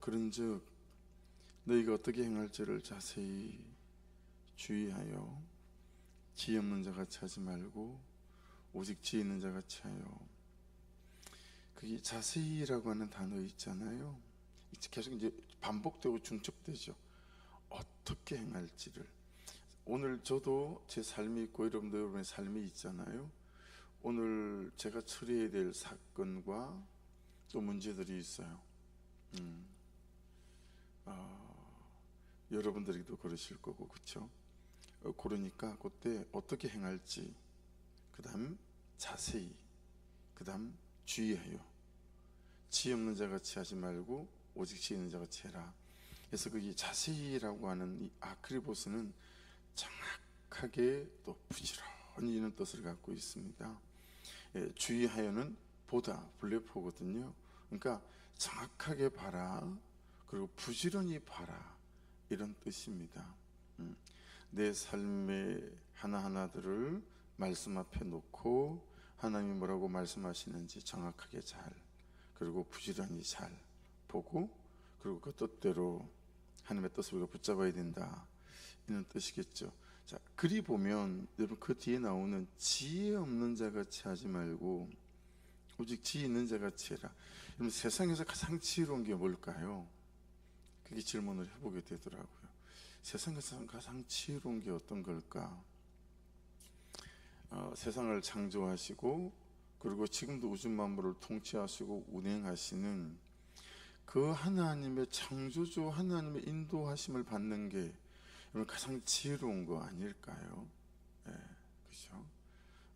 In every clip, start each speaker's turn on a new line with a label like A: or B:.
A: 그런즉 너희가 어떻게 행할지를 자세히 주의하여 지혜 없는 자 같이 하지 말고 오직 지혜 있는 자 같이 하여. 그게 자세히라고 하는 단어 있잖아요. 계속 이제 반복되고 중첩되죠. 어떻게 행할지를. 오늘 저도 제 삶이 있고 여러분의 삶이 있잖아요. 오늘 제가 처리해야 될 사건과 또 문제들이 있어요. 여러분들에게도 그러실 거고, 그렇죠? 그러니까 그때 어떻게 행할지, 그 다음 자세히, 그 다음 주의하여. 지혜 없는 자 같이 하지 말고 오직 지혜 있는 자 같이 해라. 그래서 거기 자세히라고 하는 이 아크리보스는 정확하게 또 부지런히 이런 뜻을 갖고 있습니다. 주의하여는 보다, 블레포거든요. 그러니까 정확하게 봐라, 그리고 부지런히 봐라, 이런 뜻입니다. 내 삶의 하나하나들을 말씀 앞에 놓고 하나님이 뭐라고 말씀하시는지 정확하게 잘, 그리고 부지런히 잘 보고, 그리고 그 뜻대로 하나님의 뜻을 우리가 붙잡아야 된다, 이런 뜻이겠죠. 자, 그리 보면 여러분 그 뒤에 나오는 지혜 없는 자 같이 하지 말고 오직 지혜 있는 자 같이 해라. 여러분 세상에서 가장 지혜로운 게 뭘까요? 그게 질문을 해보게 되더라고요. 세상에서 가장 지혜로운 게 어떤 걸까? 세상을 창조하시고 그리고 지금도 우주 만물을 통치하시고 운행하시는 그 하나님의 창조주 하나님의 인도하심을 받는 게 가장 지혜로운 거 아닐까요? 그렇죠?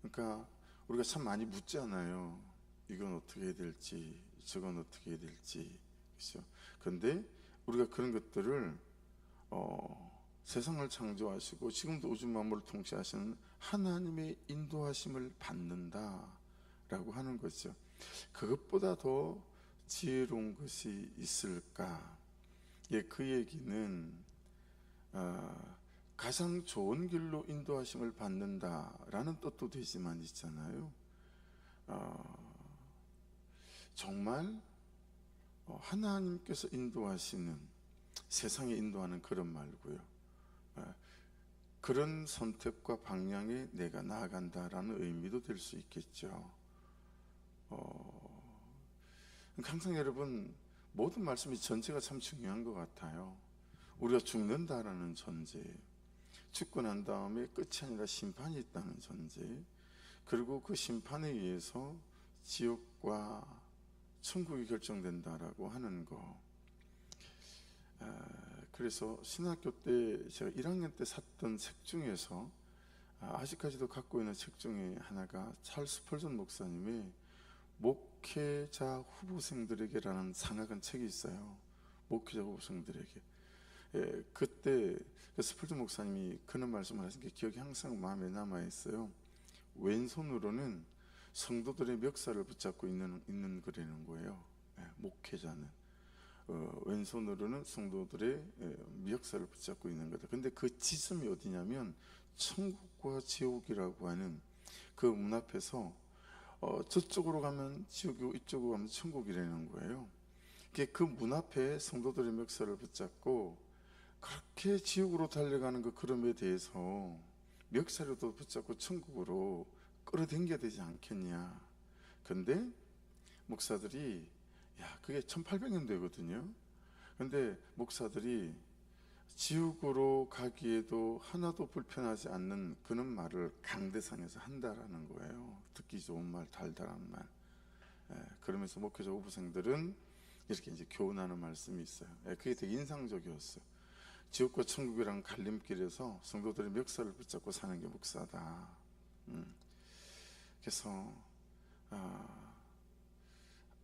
A: 그러니까 우리가 참 많이 묻잖아요. 이건 어떻게 해야 될지, 저건 어떻게 해야 될지, 그렇죠? 그런데 우리가 그런 것들을 세상을 창조하시고 지금도 우주 만물을 통치하시는 하나님의 인도하심을 받는다라고 하는 거죠. 그것보다 더 지혜로운 것이 있을까? 그 얘기는 가장 좋은 길로 인도하심을 받는다라는 뜻도 되지만 있잖아요. 정말 하나님께서 인도하시는, 세상에 인도하는 그런 말고요. 그런 선택과 방향에 내가 나아간다라는 의미도 될 수 있겠죠. 항상 여러분 모든 말씀이 전제가 참 중요한 것 같아요. 우리가 죽는다라는 전제, 죽고 난 다음에 끝이 아니라 심판이 있다는 전제, 그리고 그 심판에 의해서 지옥과 천국이 결정된다라고 하는 거. 그래서 신학교 때 제가 1학년 때 샀던 책 중에서 아직까지도 갖고 있는 책 중에 하나가 찰스 펄전 목사님의 목회자 후보생들에게라는 장학한 책이 있어요. 목회자 후보생들에게. 그때 스펄전 목사님이 그런 말씀을 하신 게 기억이 항상 마음에 남아있어요. 왼손으로는 성도들의 멱살을 붙잡고 있는 거라는 거예요. 목회자는 왼손으로는 성도들의 멱살을 붙잡고 있는 거다. 근데 그 지점이 어디냐면 천국과 지옥이라고 하는 그 문 앞에서 저쪽으로 가면 지옥이고 이쪽으로 가면 천국이라는 거예요. 그 문 앞에 성도들의 멱살을 붙잡고 그렇게 지옥으로 달려가는 그 걸음에 대해서 멱살도 붙잡고 천국으로 끌어당겨야 되지 않겠냐. 근데 목사들이, 그게 1800년 되거든요. 근데 목사들이 지옥으로 가기에도 하나도 불편하지 않는 그런 말을 강대상에서 한다라는 거예요. 듣기 좋은 말, 달달한 말. 그러면서 목회자 후보생들은 이렇게 이제 교훈하는 말씀이 있어요. 그게 되게 인상적이었어요. 지옥과 천국이랑 갈림길에서 성도들의 멱살을 붙잡고 사는 게 목사다. 그래서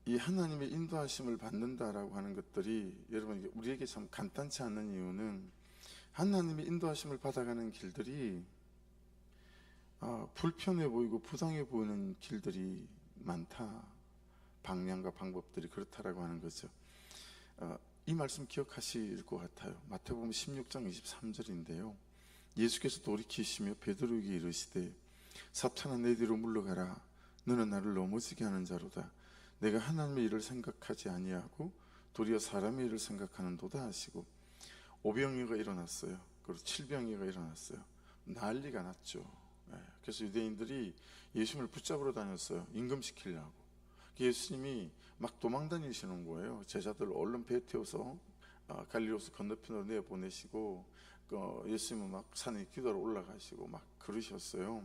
A: 이 하나님의 인도하심을 받는다라고 하는 것들이 여러분 우리에게 참 간단치 않은 이유는 하나님의 인도하심을 받아가는 길들이 불편해 보이고 부당해 보이는 길들이 많다. 방향과 방법들이 그렇다라고 하는 거죠. 이 말씀 기억하실 것 같아요. 마태복음 16장 23절인데요. 예수께서 돌이키시며 베드로에게 이르시되 사탄아 내 뒤로 물러가라. 너는 나를 넘어지게 하는 자로다. 내가 하나님의 일을 생각하지 아니하고 도리어 사람의 일을 생각하는도다 하시고, 오병이어가 일어났어요. 그리고 칠병이어가 일어났어요. 난리가 났죠. 그래서 유대인들이 예수님을 붙잡으러 다녔어요. 임금시키려고. 예수님이 막 도망 다니시는 거예요. 제자들 얼른 배에 태워서 갈릴리호수 건너편으로 내보내시고, 예수님은 막 산에 기도하러 올라가시고 막 그러셨어요.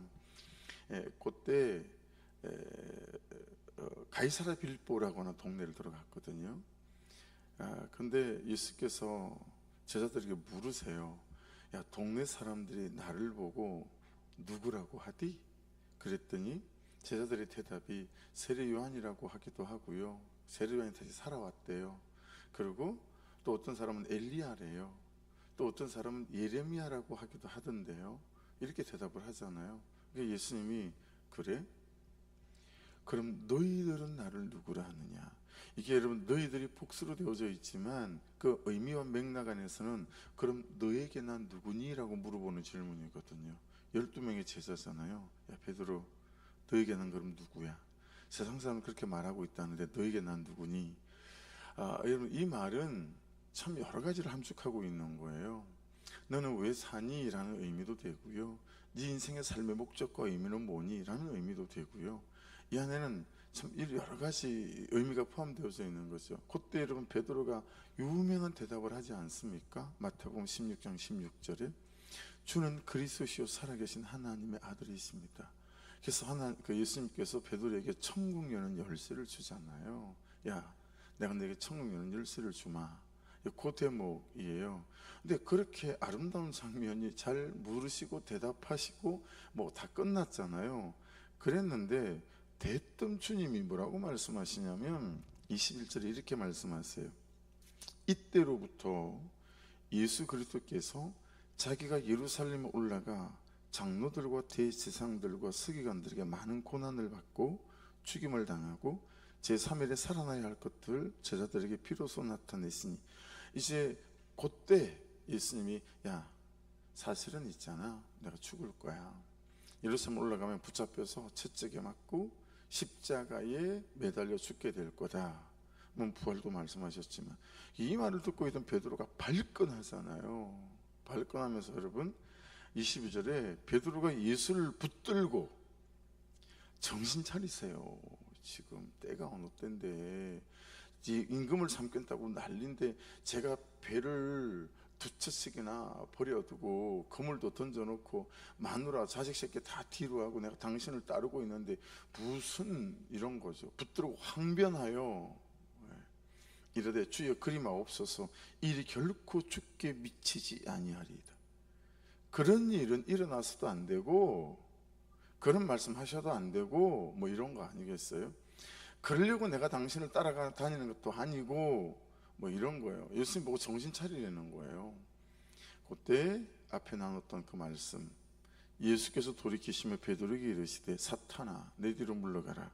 A: 그때 가이사라 빌보라고 하는 동네를 들어갔거든요. 근데 예수께서 제자들에게 물으세요. 야, 동네 사람들이 나를 보고 누구라고 하디? 그랬더니 제자들의 대답이 세례 요한이라고 하기도 하고요, 세례 요한이 다시 살아왔대요. 그리고 또 어떤 사람은 엘리야래요. 또 어떤 사람은 예레미야라고 하기도 하던데요. 이렇게 대답을 하잖아요. 그러니까 예수님이 그래? 그럼 너희들은 나를 누구라 하느냐? 이게 여러분, 너희들이 복수로 되어져 있지만 그 의미와 맥락 안에서는 그럼 너에게 난 누구니? 라고 물어보는 질문이거든요. 12명의 제자잖아요. 야 베드로, 너에게는 그럼 누구야? 세상 사람은 그렇게 말하고 있다는데 너에게 난 누구니? 여러분, 이 말은 참 여러 가지를 함축하고 있는 거예요. 너는 왜 사니? 라는 의미도 되고요, 네 인생의 삶의 목적과 의미는 뭐니? 라는 의미도 되고요, 이 안에는 참 여러 가지 의미가 포함되어져 있는 거죠. 그때 여러분, 베드로가 유명한 대답을 하지 않습니까? 마태복음 16장 16절에 주는 그리스도시요 살아계신 하나님의 아들이십니다. 그래서 예수님께서 베드로에게 천국 여는 열쇠를 주잖아요. 야, 내가 내게 천국 여는 열쇠를 주마. 그 대목이에요. 근데 그렇게 아름다운 장면이 잘 물으시고 대답하시고 뭐 다 끝났잖아요. 그랬는데 대뜸 주님이 뭐라고 말씀하시냐면 21절에 이렇게 말씀하세요. 이때로부터 예수 그리스도께서 자기가 예루살렘에 올라가 장로들과 대제사장들과 서기관들에게 많은 고난을 받고 죽임을 당하고 제3일에 살아나야 할 것들 제자들에게 비로소 나타내시니, 이제 그때 예수님이 야, 사실은 있잖아, 내가 죽을 거야. 예루살렘 올라가면 붙잡혀서 채찍에 맞고 십자가에 매달려 죽게 될 거다. 부활도 말씀하셨지만, 이 말을 듣고 있던 베드로가 발끈하잖아요. 발끈하면서 여러분, 22절에 베드로가 예수를 붙들고 정신 차리세요. 지금 때가 어느 때인데 임금을 삼겠다고 난리인데 제가 배를 두 채씩이나 버려두고 그물도 던져놓고 마누라 자식 새끼 다 뒤로 하고 내가 당신을 따르고 있는데 무슨 이런 거죠. 붙들고 항변하여 이르되 주여 그리마옵소서, 일이 결코 죽게 미치지 아니하리이다. 그런 일은 일어나서도 안 되고 그런 말씀 하셔도 안 되고 뭐 이런 거 아니겠어요? 그러려고 내가 당신을 따라가 다니는 것도 아니고 뭐 이런 거예요. 예수님 보고 정신 차리려는 거예요. 그때 앞에 나눴던 그 말씀, 예수께서 돌이키시며 베드로에게 이르시되 사탄아 내 뒤로 물러가라,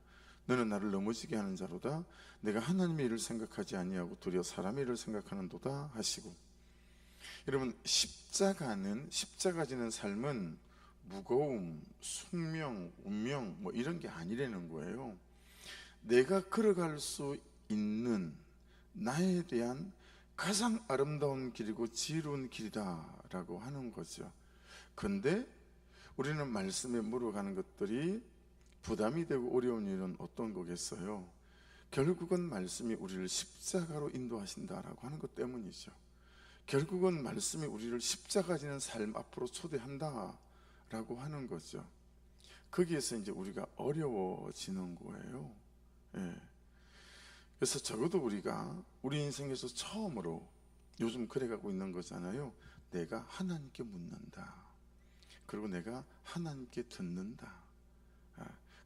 A: 너는 나를 넘어지게 하는 자로다. 내가 하나님의 일을 생각하지 아니하고 도리어 사람의 일을 생각하는도다 하시고, 여러분, 십자가 지는 삶은 무거움, 숙명, 운명 뭐 이런 게 아니라는 거예요. 내가 걸어갈 수 있는 나에 대한 가장 아름다운 길이고 지혜로운 길이다 라고 하는 거죠. 근데 우리는 말씀에 물어가는 것들이 부담이 되고 어려운 일은 어떤 거겠어요? 결국은 말씀이 우리를 십자가로 인도하신다라고 하는 것 때문이죠. 결국은 말씀이 우리를 십자가 지는 삶 앞으로 초대한다라고 하는 거죠. 거기에서 이제 우리가 어려워지는 거예요. 그래서 적어도 우리가 우리 인생에서 처음으로 요즘 그래가고 있는 거잖아요. 내가 하나님께 묻는다. 그리고 내가 하나님께 듣는다.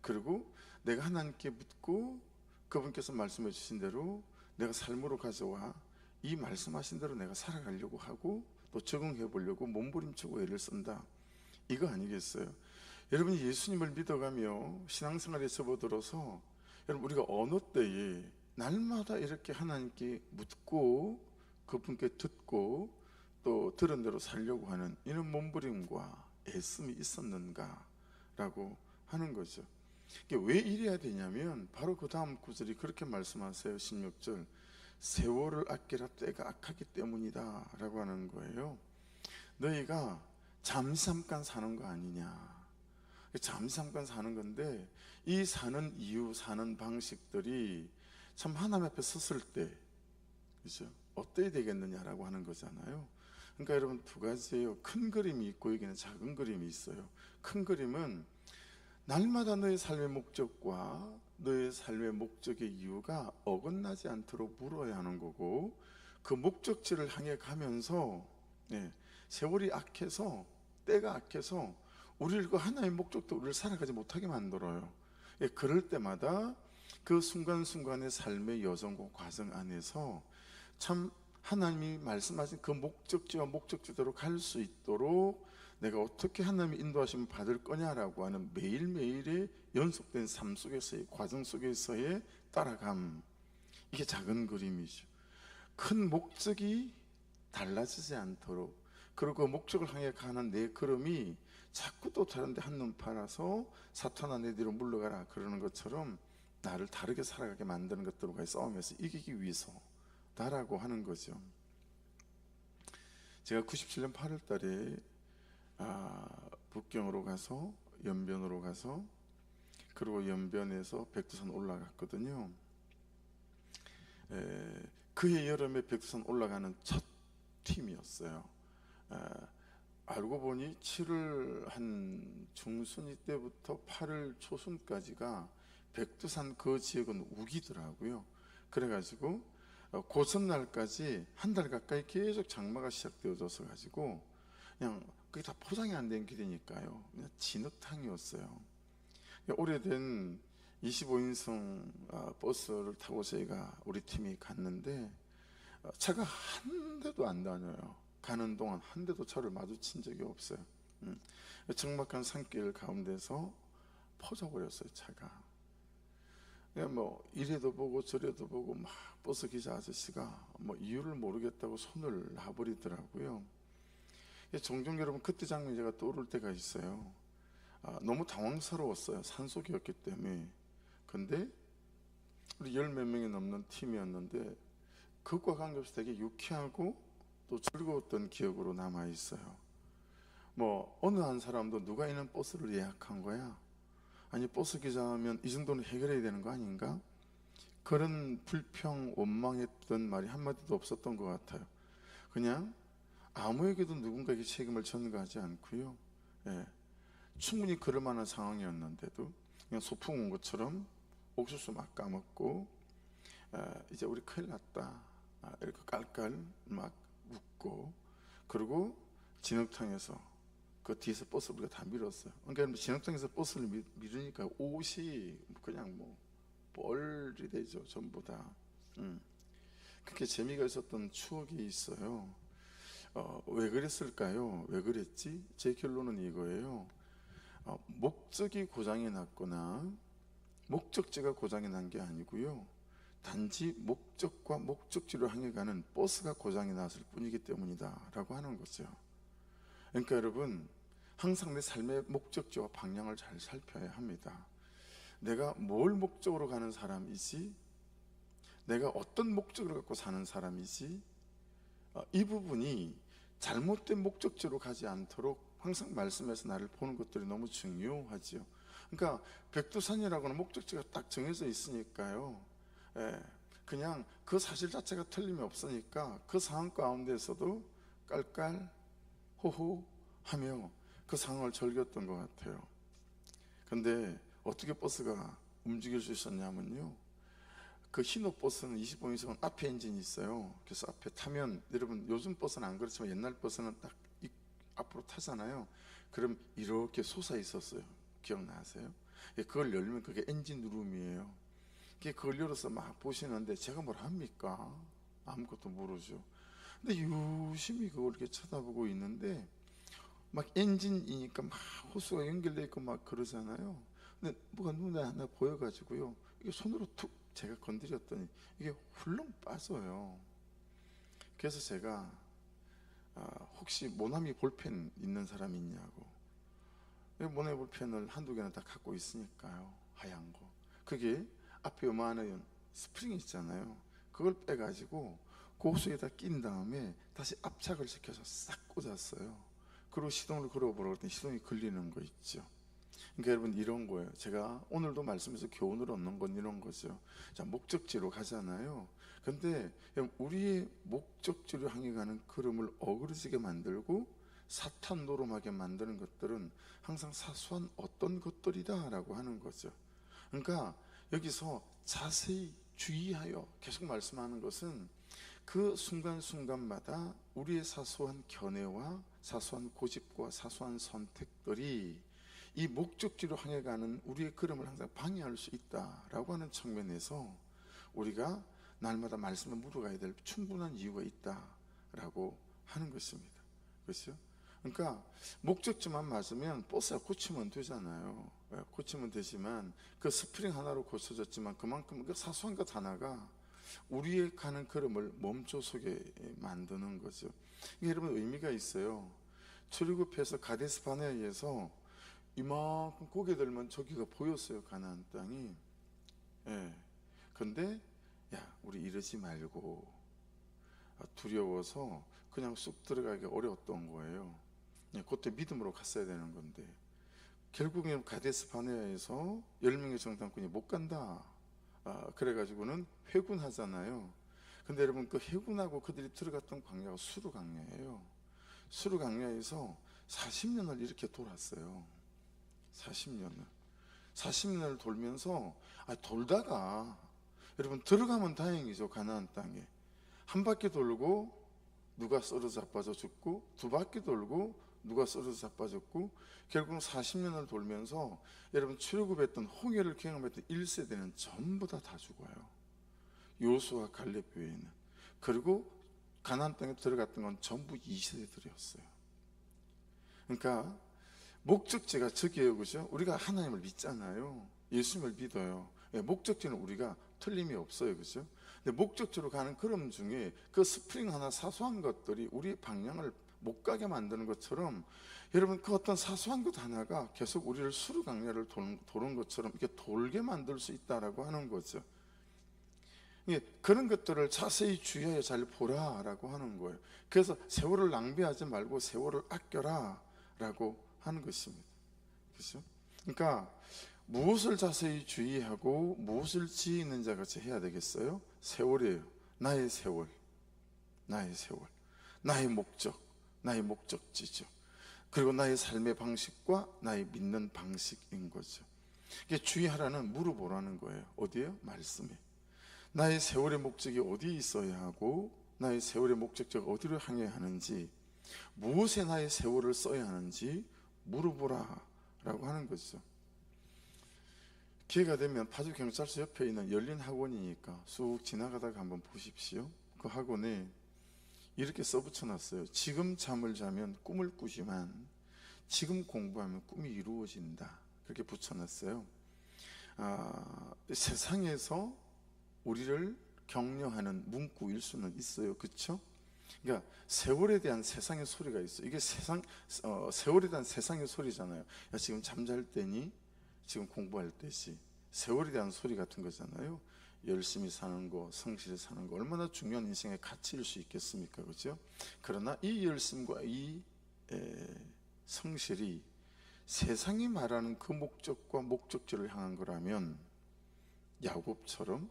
A: 그리고 내가 하나님께 묻고 그분께서 말씀해 주신 대로 내가 삶으로 가져와 이 말씀하신 대로 내가 살아가려고 하고 또 적응해 보려고 몸부림치고 애를 쓴다. 이거 아니겠어요? 여러분이 예수님을 믿어가며 신앙생활에 접어들어서 여러분, 우리가 어느 때에 날마다 이렇게 하나님께 묻고 그분께 듣고 또 들은 대로 살려고 하는 이런 몸부림과 애씀이 있었는가 라고 하는 거죠. 왜 이래야 되냐면 바로 그 다음 구절이 그렇게 말씀하세요. 16절 세월을 아끼라 때가 악하기 때문이다 라고 하는 거예요. 너희가 잠시 잠깐 사는 거 아니냐. 잠시 잠깐 사는 건데 이 사는 이유, 사는 방식들이 참 하나님 앞에 섰을 때, 그죠? 어때야 되겠느냐라고 하는 거잖아요. 그러니까 여러분, 두 가지예요. 큰 그림이 있고 여기는 작은 그림이 있어요. 큰 그림은 날마다 너의 삶의 목적과 너의 삶의 목적의 이유가 어긋나지 않도록 물어야 하는 거고, 그 목적지를 향해 가면서 세월이 악해서, 때가 악해서 우리를 그 하나의 목적도 우리를 살아가지 못하게 만들어요. 그럴 때마다 그 순간순간의 삶의 여정과 과정 안에서 참 하나님이 말씀하신 그 목적지와 목적지대로 갈 수 있도록 내가 어떻게 하나님의 인도하심을 받을 거냐라고 하는 매일매일의 연속된 삶 속에서의 과정 속에서의 따라감, 이게 작은 그림이죠. 큰 목적이 달라지지 않도록, 그리고 그 목적을 향해 가는 내 걸음이 자꾸 또 다른 데 한눈 팔아서 사탄아 내 뒤로 물러가라 그러는 것처럼 나를 다르게 살아가게 만드는 것들과의 싸움에서 이기기 위해서다라고 하는 거죠. 제가 97년 8월 달에 북경으로 가서 연변으로 가서, 그리고 연변에서 백두산 올라갔거든요. 그해 여름에 백두산 올라가는 첫 팀이었어요. 알고 보니 7월 한 중순 때부터 8월 초순까지가 백두산 그 지역은 우기더라고요. 그래가지고 그 전날까지 한 달 가까이 계속 장마가 시작되어져서 가지고 그냥 그게 다 포장이 안 된 길이니까요. 그냥 진흙탕이었어요. 오래된 25인승 버스를 타고 저희가 우리 팀이 갔는데 차가 한 대도 안 다녀요. 가는 동안 한 대도 차를 마주친 적이 없어요. 적막한 산길 가운데서 퍼져버렸어요, 차가. 그냥 뭐 이래도 보고 저래도 보고 막 버스 기사 아저씨가 뭐 이유를 모르겠다고 손을 놔버리더라고요. 종종 여러분 그때 장면이 제가 떠오를 때가 있어요. 너무 당황스러웠어요. 산속이었기 때문에. 근데 우리 10몇 명이 넘는 팀이었는데 그것과 관계없이 되게 유쾌하고 또 즐거웠던 기억으로 남아있어요. 뭐 어느 한 사람도 누가 있는 버스를 예약한 거야? 아니 버스 기사하면 이 정도는 해결해야 되는 거 아닌가? 그런 불평, 원망했던 말이 한마디도 없었던 것 같아요. 그냥 아무에게도 누군가에게 책임을 전가하지 않고요. 충분히 그럴 만한 상황이었는데도 그냥 소풍 온 것처럼 옥수수 막 까먹고 이제 우리 큰일 났다 이렇게 깔깔 막 웃고, 그리고 진흙탕에서 그 뒤에서 버스를 우리가 다 밀었어요. 그러니까 진흙탕에서 버스를 밀으니까 옷이 그냥 뭐 뻘이 되죠, 전부 다. 그렇게 재미가 있었던 추억이 있어요. 왜 그랬을까요? 왜 그랬지? 제 결론은 이거예요. 목적이 고장이 났거나 목적지가 고장이 난 게 아니고요, 단지 목적과 목적지로 향해 가는 버스가 고장이 났을 뿐이기 때문이다 라고 하는 거죠. 그러니까 여러분, 항상 내 삶의 목적지와 방향을 잘 살펴야 합니다. 내가 뭘 목적으로 가는 사람이지, 내가 어떤 목적을 갖고 사는 사람이지, 이 부분이 잘못된 목적지로 가지 않도록 항상 말씀에서 나를 보는 것들이 너무 중요하죠. 그러니까 백두산이라고는 목적지가 딱 정해져 있으니까요. 그냥 그 사실 자체가 틀림이 없으니까 그 상황 가운데서도 깔깔 호호 하며 그 상황을 즐겼던 것 같아요. 근데 어떻게 버스가 움직일 수 있었냐면요, 그 흰옷 버스는 25인승은 앞에 엔진이 있어요. 그래서 앞에 타면, 여러분 요즘 버스는 안 그렇지만 옛날 버스는 딱 앞으로 타잖아요. 그럼 이렇게 솟아 있었어요. 기억나세요? 그걸 열면 그게 엔진 누름이에요. 그걸 열어서 막 보시는데 제가 뭘 합니까? 아무것도 모르죠. 근데 유심히 그걸 이렇게 쳐다보고 있는데 막 엔진이니까 막 호수가 연결되어 있고 막 그러잖아요. 근데 뭐가 눈에 하나 보여가지고요, 이게 손으로 툭 제가 건드렸더니 이게 훌렁 빠져요. 그래서 제가 혹시 모나미 볼펜 있는 사람이 있냐고. 모나미 볼펜을 한두 개는 다 갖고 있으니까요, 하얀 거. 그게 앞에 요만한 스프링 있잖아요. 그걸 빼가지고 고수에다 낀 다음에 다시 압착을 시켜서 싹 꽂았어요. 그리고 시동을 걸어보라고 했더니 시동이 걸리는 거 있죠. 그러니까 여러분 이런 거예요. 제가 오늘도 말씀에서 교훈을 얻는 건 이런 거죠. 자, 목적지로 가잖아요. 근데 우리의 목적지로 향해 가는 걸음을 어그러지게 만들고 사탄 노름하게 만드는 것들은 항상 사소한 어떤 것들이다 라고 하는 거죠. 그러니까 여기서 자세히 주의하여 계속 말씀하는 것은 그 순간순간마다 우리의 사소한 견해와 사소한 고집과 사소한 선택들이 이 목적지로 향해 가는 우리의 걸음을 항상 방해할 수 있다라고 하는 측면에서 우리가 날마다 말씀을 물어가야 될 충분한 이유가 있다라고 하는 것입니다. 그렇죠? 그러니까 목적지만 맞으면 버스가 고치면 되잖아요. 고치면 되지만 그 스프링 하나로 고쳐졌지만 그만큼 그 사소한 것 하나가 우리의 가는 걸음을 멈춰서게 만드는 거죠. 이게 여러분 의미가 있어요. 출애굽해서 가데스 바네아에서 이만큼 고개 들면 저기가 보였어요. 가나안 땅이. 근데 야, 우리 이러지 말고, 두려워서 그냥 쑥 들어가기 어려웠던 거예요. 그때 믿음으로 갔어야 되는 건데 결국에는 가데스 바네아에서 10명의 정탐꾼이 못 간다. 그래가지고는 회군하잖아요. 근데 여러분 그 회군하고 그들이 들어갔던 광야가 수르 광야예요. 수르 광야에서 40년을 이렇게 돌았어요. 40년을 돌면서 돌다가 여러분 들어가면 다행이죠. 가나안 땅에 한 바퀴 돌고 누가 썰어 자빠져 죽고, 두 바퀴 돌고 누가 썰어 자빠졌고, 결국 40년을 돌면서 여러분 출애굽했던 홍해를 경험했던 1세대는 전부 다 죽어요. 요수와 갈렙 외에는. 그리고 가나안 땅에 들어갔던 건 전부 2세대들이었어요. 그러니까 목적지가 저기예요. 그죠? 우리가 하나님을 믿잖아요. 예수님을 믿어요. 목적지는 우리가 틀림이 없어요. 그죠? 근데 목적지로 가는 걸음 중에 그 스프링 하나 사소한 것들이 우리의 방향을 못 가게 만드는 것처럼 여러분 그 어떤 사소한 것 하나가 계속 우리를 수르 강야를 도는 것처럼 이렇게 돌게 만들 수 있다라고 하는 거죠. 그런 것들을 자세히 주의하여 잘 보라라고 하는 거예요. 그래서 세월을 낭비하지 말고 세월을 아껴라 라고 하는 것입니다. 그렇죠? 그러니까 무엇을 자세히 주의하고 무엇을 지혜있는 자 같이 해야 되겠어요? 세월이에요. 나의 세월, 나의 목적, 나의 목적지죠. 그리고 나의 삶의 방식과 나의 믿는 방식인 거죠. 이게 주의하라는 물어보라는 거예요. 어디에요? 말씀에. 나의 세월의 목적이 어디에 있어야 하고 나의 세월의 목적지가 어디로 향해야 하는지, 무엇에 나의 세월을 써야 하는지 물어보라 라고 하는 거죠. 기회가 되면 파주경찰서 옆에 있는 열린 학원이니까 쑥 지나가다가 한번 보십시오. 그 학원에 이렇게 써붙여놨어요. 지금 잠을 자면 꿈을 꾸지만 지금 공부하면 꿈이 이루어진다. 그렇게 붙여놨어요. 세상에서 우리를 격려하는 문구일 수는 있어요. 그렇죠? 그러니까 세월에 대한 세상의 소리가 있어요. 이게 세월에 대한 세상의 소리잖아요. 야, 지금 잠잘 때니? 지금 공부할 때지. 세월에 대한 소리 같은 거잖아요. 열심히 사는 거, 성실히 사는 거 얼마나 중요한 인생의 가치일 수 있겠습니까? 그렇죠? 그러나 이 열심과 이 성실이 세상이 말하는 그 목적과 목적지를 향한 거라면 야곱처럼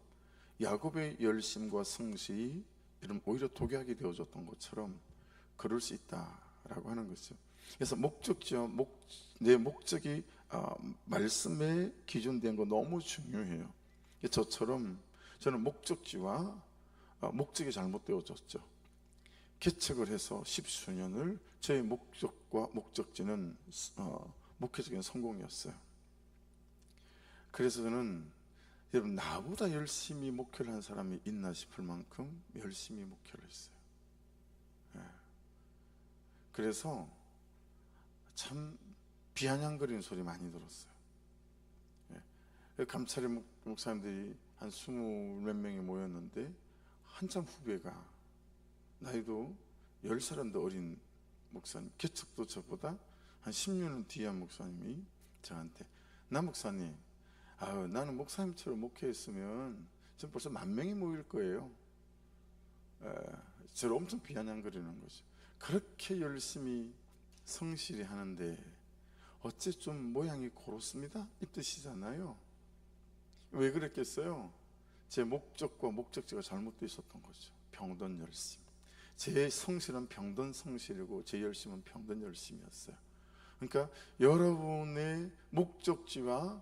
A: 야곱의 열심과 성실이 이런 오히려 독약이 되어졌던 것처럼 그럴 수 있다라고 하는 거죠. 그래서 목적지와 내 목적이 말씀에 기준된 거 너무 중요해요. 저처럼 저는 목적지와 목적이 잘못되어졌죠. 개척을 해서 10수년을 저의 목적과 목적지는 목회적인 성공이었어요. 그래서 저는 여러분 나보다 열심히 목회를 한 사람이 있나 싶을 만큼 열심히 목회를 했어요. 그래서 참 비아냥거리는 소리 많이 들었어요. 감찰의 목사님들이 한 20몇 명이 모였는데 한참 후배가 나이도 10살은 더 어린 목사님, 개척도 저보다 한 10년은 뒤에 한 목사님이 저한테, 나 목사님, 나는 목사님처럼 목회했으면 지금 벌써 10,000명이 모일 거예요. 저를 엄청 비아냥거리는 거죠. 그렇게 열심히 성실히 하는데 어째 좀 모양이 고렇습니다 이 뜻이잖아요. 왜 그랬겠어요? 제 목적과 목적지가 잘못되어 있었던 거죠. 병든 열심. 제 성실은 병든 성실이고 제 열심은 병든 열심이었어요. 그러니까 여러분의 목적지와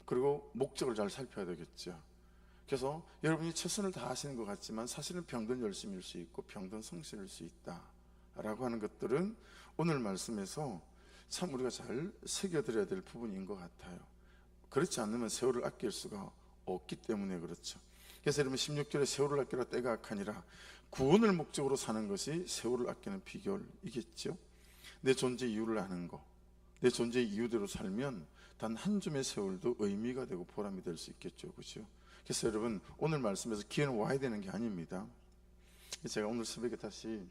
A: 그리고 목적을 잘 살펴야 되겠죠. 그래서 여러분이 최선을 다하시는 것 같지만 사실은 병든 열심일 수 있고 병든 성실일 수 있다라고 하는 것들은 오늘 말씀에서 참 우리가 잘 새겨드려야 될 부분인 것 같아요. 그렇지 않으면 세월을 아낄 수가 없기 때문에 그렇죠. 그래서 여러분 16절에 세월을 아끼라 때가 악하니라, 구원을 목적으로 사는 것이 세월을 아끼는 비결이겠죠. 내 존재 이유를 아는 거, 내 존재 이유대로 살면 단 한 줌의 세월도 의미가 되고 보람이 될 수 있겠죠. 그렇죠? 그래서 여러분 오늘 말씀에서 기회는 와야 되는 게 아닙니다. 제가 오늘 새벽에 다시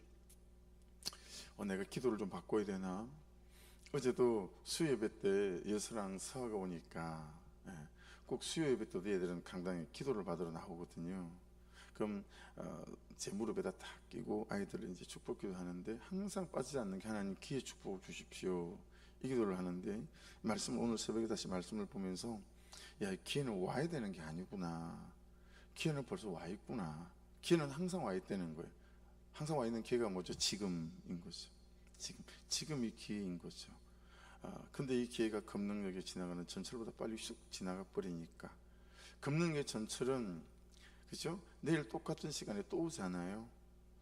A: 내가 기도를 좀 바꿔야 되나, 어제도 수요 예배 때 예수랑 서아가 오니까 꼭 수요 예배 때도 애들은 강당에 기도를 받으러 나오거든요. 그럼 제 무릎에다 탁 끼고 아이들을 이제 축복 기도하는데 항상 빠지지 않는 게 하나님 기회 축복을 주십시오 이 기도를 하는데, 말씀 오늘 새벽에 다시 말씀을 보면서 야, 기회는 와야 되는 게 아니구나. 기회는 벌써 와 있구나. 기회는 항상 와 있다는 거예요. 항상 와 있는 기회가 뭐죠? 지금인 거죠. 지금이 기회인 거죠. 근데 이 기회가 금능역에 지나가는 전철보다 빨리 슉 지나가 버리니까, 금능역 전철은 그죠? 내일 똑같은 시간에 또 오잖아요.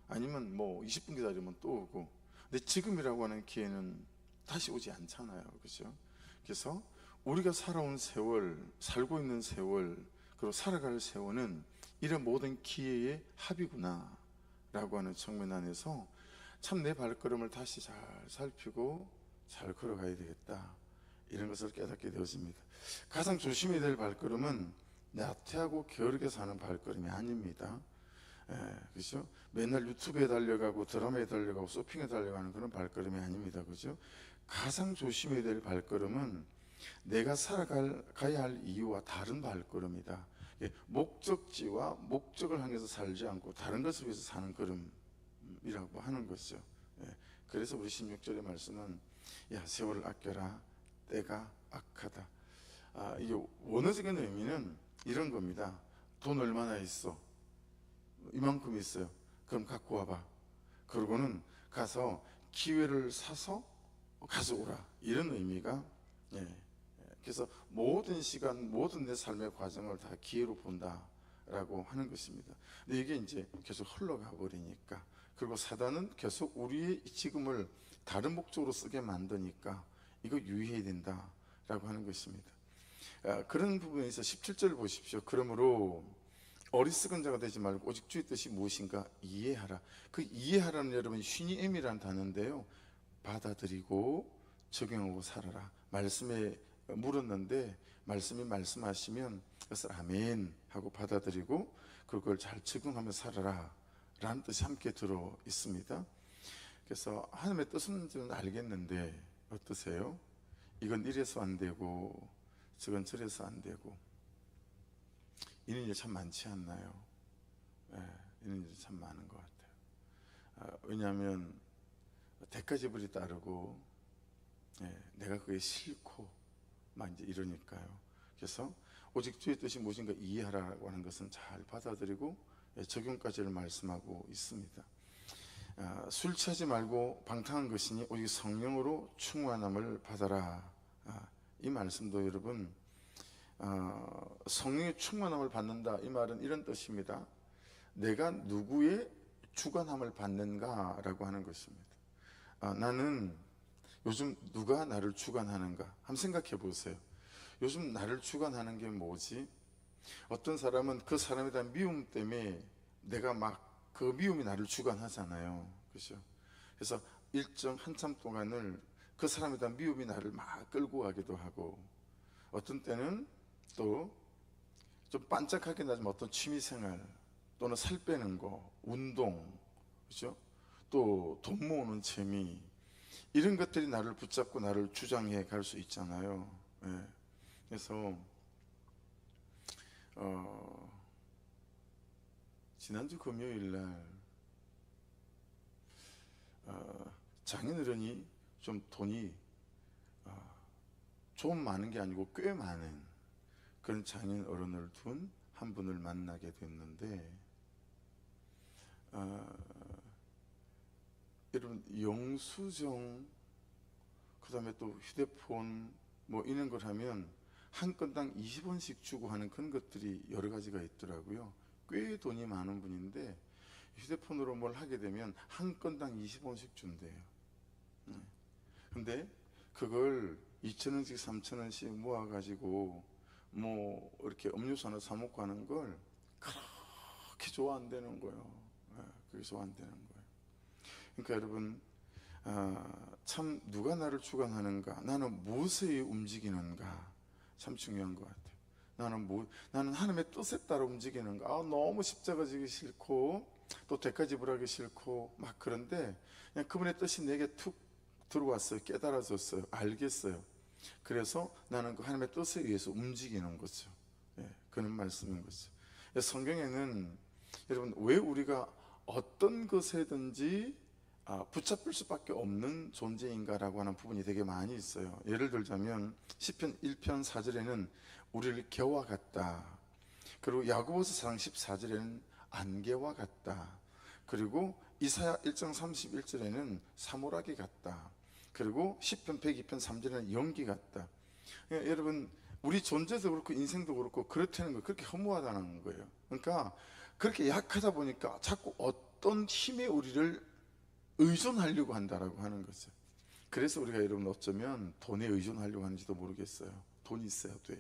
A: 아니면 뭐 20분 기다리면 또 오고. 근데 지금이라고 하는 기회는 다시 오지 않잖아요. 그죠? 그래서 우리가 살아온 세월, 살고 있는 세월, 그리고 살아갈 세월은 이런 모든 기회의 합이구나 라고 하는 측면 안에서 참 내 발걸음을 다시 잘 살피고 잘 걸어가야 되겠다, 이런 것을 깨닫게 되었습니다. 가장 조심해야 될 발걸음은 나태하고 게으르게 사는 발걸음이 아닙니다. 그죠? 맨날 유튜브에 달려가고 드라마에 달려가고 쇼핑에 달려가는 그런 발걸음이 아닙니다. 그죠? 가장 조심해야 될 발걸음은 내가 살아가야 할 이유와 다른 발걸음이다. 목적지와 목적을 향해서 살지 않고 다른 것을 위해서 사는 걸음이라고 하는 것이죠. 그래서 우리 16절의 말씀은 야, 세월을 아껴라 때가 악하다. 이게 원어적인 의미는 이런 겁니다. 돈 얼마나 있어? 이만큼 있어요. 그럼 갖고 와봐. 그러고는 가서 기회를 사서 가져오라, 이런 의미가. 그래서 모든 시간, 모든 내 삶의 과정을 다 기회로 본다라고 하는 것입니다. 근데 이게 이제 계속 흘러가 버리니까, 그리고 사단은 계속 우리의 지금을 다른 목적으로 쓰게 만드니까 이거 유의해야 된다라고 하는 것입니다. 그런 부분에서 17절 보십시오. 그러므로 어리석은 자가 되지 말고 오직 주의 뜻이 무엇인가 이해하라. 그 이해하라는 여러분 쉬니엠이라는 단어인데요, 받아들이고 적용하고 살아라. 말씀에 물었는데 말씀이 말씀하시면 그것을 아멘 하고 받아들이고 그걸 잘 적용하며 살아라 라는 뜻이 함께 들어 있습니다. 그래서 하나님의 뜻은 저는 알겠는데 어떠세요? 이건 이래서 안 되고 저건 저래서 안 되고, 이런 일이 참 많지 않나요? 이런 일이 참 많은 것 같아요. 왜냐하면 대가지불이 따르고 내가 그게 싫고 막 이제 이러니까요. 그래서 오직 주의 뜻이 무엇인가 이해하라고 하는 것은 잘 받아들이고 적용까지를 말씀하고 있습니다. 술 취하지 말고 방탕한 것이니 오직 성령으로 충만함을 받아라. 이 말씀도 여러분 성령의 충만함을 받는다, 이 말은 이런 뜻입니다. 내가 누구의 주관함을 받는가라고 하는 것입니다. 나는 요즘 누가 나를 주관하는가 한번 생각해 보세요. 요즘 나를 주관하는 게 뭐지? 어떤 사람은 그 사람에 대한 미움 때문에 내가 막 그 미움이 나를 주관하잖아요. 그렇죠? 그래서 일정 한참 동안을 그 사람에 대한 미움이 나를 막 끌고 가기도 하고, 어떤 때는 또 좀 반짝하게 나지만 어떤 취미생활 또는 살 빼는 거, 운동, 그렇죠? 또 돈 모으는 재미, 이런 것들이 나를 붙잡고 나를 주장해 갈 수 있잖아요. 그래서 지난주 금요일 날 장인어른이 좀 돈이 좀 많은 게 아니고 꽤 많은 그런 장인어른을 둔 한 분을 만나게 됐는데, 여러분 영수증, 그 다음에 또 휴대폰 뭐 이런 걸 하면 한 건당 20원씩 주고 하는 그런 것들이 여러 가지가 있더라고요. 꽤 돈이 많은 분인데 휴대폰으로 뭘 하게 되면 한 건당 20원씩 준대요. 근데 그걸 2,000원씩 3,000원씩 모아가지고 뭐 이렇게 음료수 하나 사 먹고 하는 걸 그렇게 좋아한다는 거예요. 그게 좋아한다는 거예요. 그러니까 여러분, 참 누가 나를 주관하는가, 나는 무엇에 움직이는가, 참 중요한 것 같아요. 나는 하나님의 뜻에 따라 움직이는가. 너무 십자가 지기 싫고 또 대가 지불하기 싫고 막 그런데 그냥 그분의 뜻이 내게 툭 들어왔어요. 깨달아졌어요. 알겠어요. 그래서 나는 그 하나님의 뜻에 의해서 움직이는 거죠. 그런 말씀인 거죠. 성경에는 여러분, 왜 우리가 어떤 것에든지 붙잡힐 수밖에 없는 존재인가라고 하는 부분이 되게 많이 있어요. 예를 들자면 시편 1편 4절에는 우리를 개와 같다. 그리고 야고보서 4장 14절에는 안개와 같다. 그리고 이사야 1장 31절에는 사물하기 같다. 그리고 시편 102편 3절에는 연기 같다. 여러분, 우리 존재도 그렇고 인생도 그렇고 그렇다는 거, 그렇게 허무하다는 거예요. 그러니까 그렇게 약하다 보니까 자꾸 어떤 힘에 우리를 의존하려고 한다라고 하는 거죠. 그래서 우리가 여러분 어쩌면 돈에 의존하려고 하는지도 모르겠어요. 돈이 있어야 돼.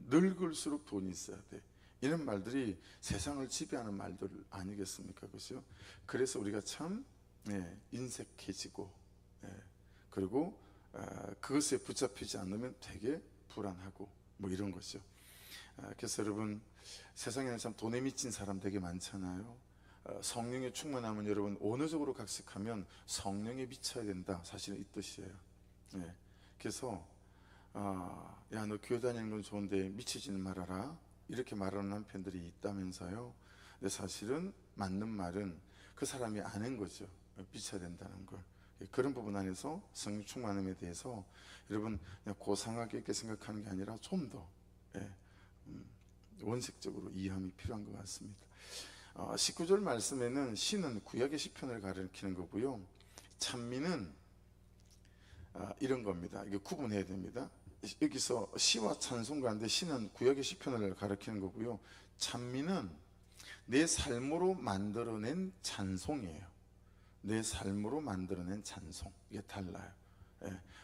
A: 늙을수록 돈이 있어야 돼. 이런 말들이 세상을 지배하는 말들 아니겠습니까? 그렇죠? 그래서 우리가 참 인색해지고, 그리고 그것에 붙잡히지 않으면 되게 불안하고 뭐 이런 거죠. 그래서 여러분, 세상에는 참 돈에 미친 사람 되게 많잖아요. 성령의 충만함은 여러분 어느 쪽으로 각색하면 성령에 미쳐야 된다, 사실은 이 뜻이에요. 그래서 야, 너 교회 다니는 건 좋은데 미치지는 말아라, 이렇게 말하는 남편들이 있다면서요. 근데 사실은 맞는 말은 그 사람이 아는 거죠. 미쳐야 된다는 걸. 그런 부분 안에서 성령 충만함에 대해서 여러분 그냥 고상하게 이렇게 생각하는 게 아니라 좀 더 원색적으로 이해함이 필요한 것 같습니다. 19절 말씀에는 시는 구약의 시편을 가리키는 거고요. 찬미는 이런 겁니다. 이게 구분해야 됩니다. 여기서 시와 찬송가인데 시는 구약의 시편을 가리키는 거고요. 찬미는 내 삶으로 만들어낸 찬송이에요. 내 삶으로 만들어낸 찬송, 이게 달라요.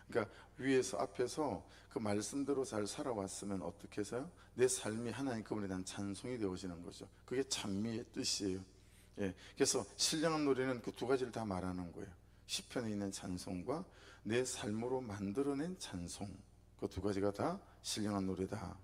A: 그러니까 위에서 앞에서 그 말씀대로 잘 살아왔으면 어떻게 해서요? 내 삶이 하나님 그분에 대한 찬송이 되어지는 거죠. 그게 찬미의 뜻이에요. 그래서 신령한 노래는 그 두 가지를 다 말하는 거예요. 시편에 있는 찬송과 내 삶으로 만들어낸 찬송, 그 두 가지가 다 신령한 노래다.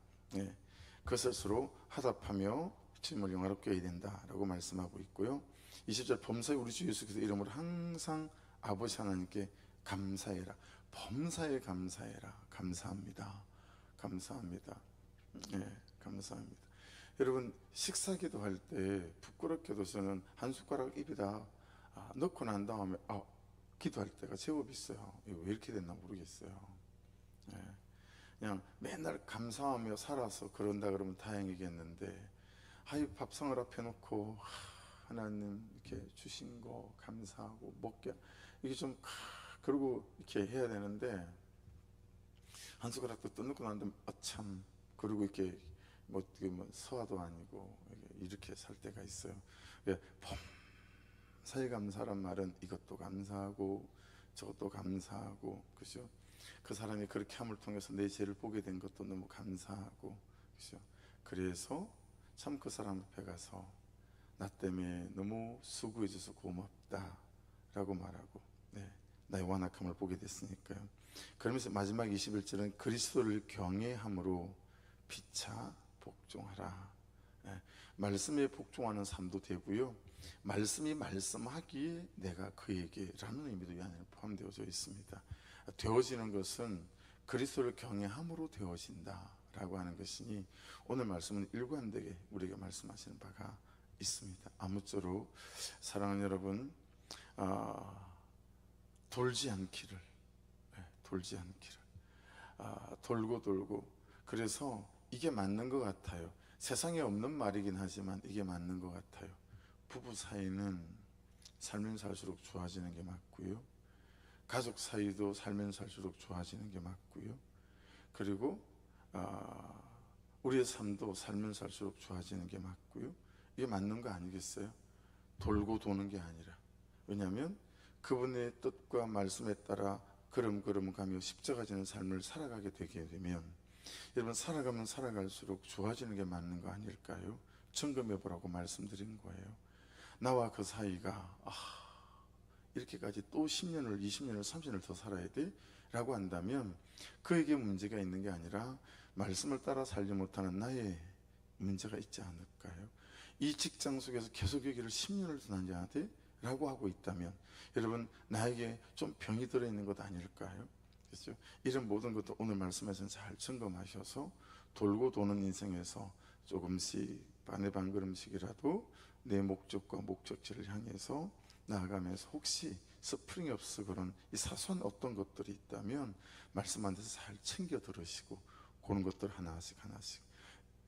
A: 그것을 서로 화답하며 주님을 영화롭게 해야 된다라고 말씀하고 있고요. 20절 범사에 우리 주 예수께서 이름으로 항상 아버지 하나님께 감사해라. 범사에 감사해라. 감사합니다. 감사합니다. 감사합니다. 여러분, 식사기도 할 때 부끄럽게도 저는 한 숟가락 입에다 넣고 난 다음에 기도할 때가 제법 있어요. 이거 왜 이렇게 됐나 모르겠어요. 그냥 맨날 감사하며 살아서 그런다 그러면 다행이겠는데, 밥상을 앞에 놓고 하나님 이렇게 주신 거 감사하고 먹게, 이게 좀 그러고 이렇게 해야 되는데, 한 숟가락도 떠놓고 난 다음에 참, 그리고 이렇게 뭐 서화도 아니고 이렇게 살 때가 있어요. 범사에 감사란 말은 이것도 감사하고 저것도 감사하고, 그죠? 그 사람이 그렇게 함을 통해서 내 죄를 보게 된 것도 너무 감사하고, 그죠? 그래서 참 그 사람 앞에 가서 나 때문에 너무 수고해줘서 고맙다 라고 말하고, 나의 완악함을 보게 됐으니까요. 그러면서 마지막 21절은 그리스도를 경외함으로 피차 복종하라. 말씀에 복종하는 삶도 되고요, 말씀이 말씀하기에 내가 그에게 라는 의미도 이 안에 포함되어져 있습니다. 되어지는 것은 그리스도를 경외함으로 되어진다 라고 하는 것이니, 오늘 말씀은 일관되게 우리에게 말씀하시는 바가 있습니다. 아무쪼록 사랑하는 여러분, 돌지 않기를, 돌지 않기를, 돌고 돌고. 그래서 이게 맞는 것 같아요. 세상에 없는 말이긴 하지만 이게 맞는 것 같아요. 부부 사이는 살면 살수록 좋아지는 게 맞고요. 가족 사이도 살면 살수록 좋아지는 게 맞고요. 그리고 우리의 삶도 살면 살수록 좋아지는 게 맞고요. 이게 맞는 거 아니겠어요? 돌고 도는 게 아니라. 왜냐하면 그분의 뜻과 말씀에 따라 걸음걸음 가며 십자가 지는 삶을 살아가게 되게 되면, 여러분, 살아가면 살아갈수록 좋아지는 게 맞는 거 아닐까요? 점검해 보라고 말씀드린 거예요. 나와 그 사이가 이렇게까지 또 10년을 20년을 30년을 더 살아야 돼? 라고 한다면 그에게 문제가 있는 게 아니라 말씀을 따라 살지 못하는 나의 문제가 있지 않을까요? 이 직장 속에서 계속 여기를 10년을 더 다녀야 돼? 라고 하고 있다면, 여러분, 나에게 좀 병이 들어있는 것 아닐까요? 그렇죠? 이런 모든 것도 오늘 말씀에서는 잘 점검하셔서 돌고 도는 인생에서 조금씩 반의 걸음씩이라도 내 목적과 목적지를 향해서 나아가면서, 혹시 스프링 업스 그런 이 사소한 어떤 것들이 있다면 말씀한 데서 잘 챙겨 들으시고, 그런 것들 하나씩 하나씩,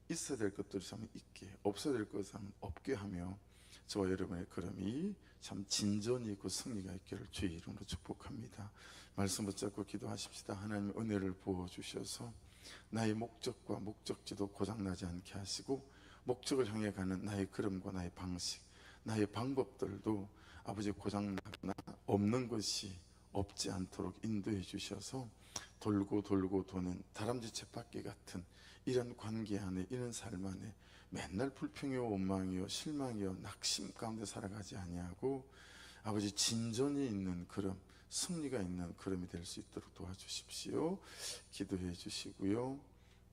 A: 있어야 될 것들이 참 있게, 없어야 될 것은 없게 하며 저와 여러분의 걸음이 참 진전이 있고 승리가 있기를 주의 이름으로 축복합니다. 말씀 붙잡고 기도하십시다. 하나님 은혜를 부어주셔서 나의 목적과 목적지도 고장나지 않게 하시고, 목적을 향해 가는 나의 걸음과 나의 방식, 나의 방법들도 아버지 고장나거나 없는 것이 없지 않도록 인도해 주셔서 돌고 돌고 도는 다람쥐 쳇바퀴 같은 이런 관계 안에, 이런 삶 안에 맨날 불평이요 원망이요 실망이요 낙심 가운데 살아가지 아니하고 아버지 진전이 있는 걸음, 승리가 있는 걸음이 될 수 있도록 도와주십시오. 기도해 주시고요.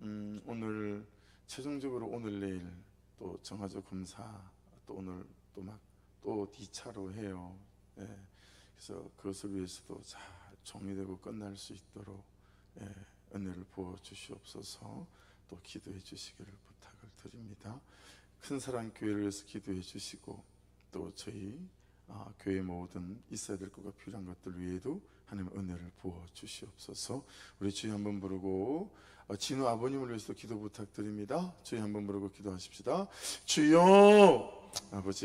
A: 오늘 최종적으로 오늘 내일 또 정화조 검사, 또 오늘 또 2차로 해요. 그래서 그것을 위해서도 잘 정리되고 끝날 수 있도록 은혜를 부어 주시옵소서. 또 기도해 주시기를 부탁을 드립니다. 큰 사랑 교회를 위해서 기도해 주시고, 또 저희 교회 모든 있어야 될 것과 필요한 것들 위에도 하나님 은혜를 부어 주시옵소서. 우리 주여 한번 부르고, 진우 아버님을 위해서 기도 부탁드립니다. 주여 한번 부르고 기도하십시다. 주여 아버지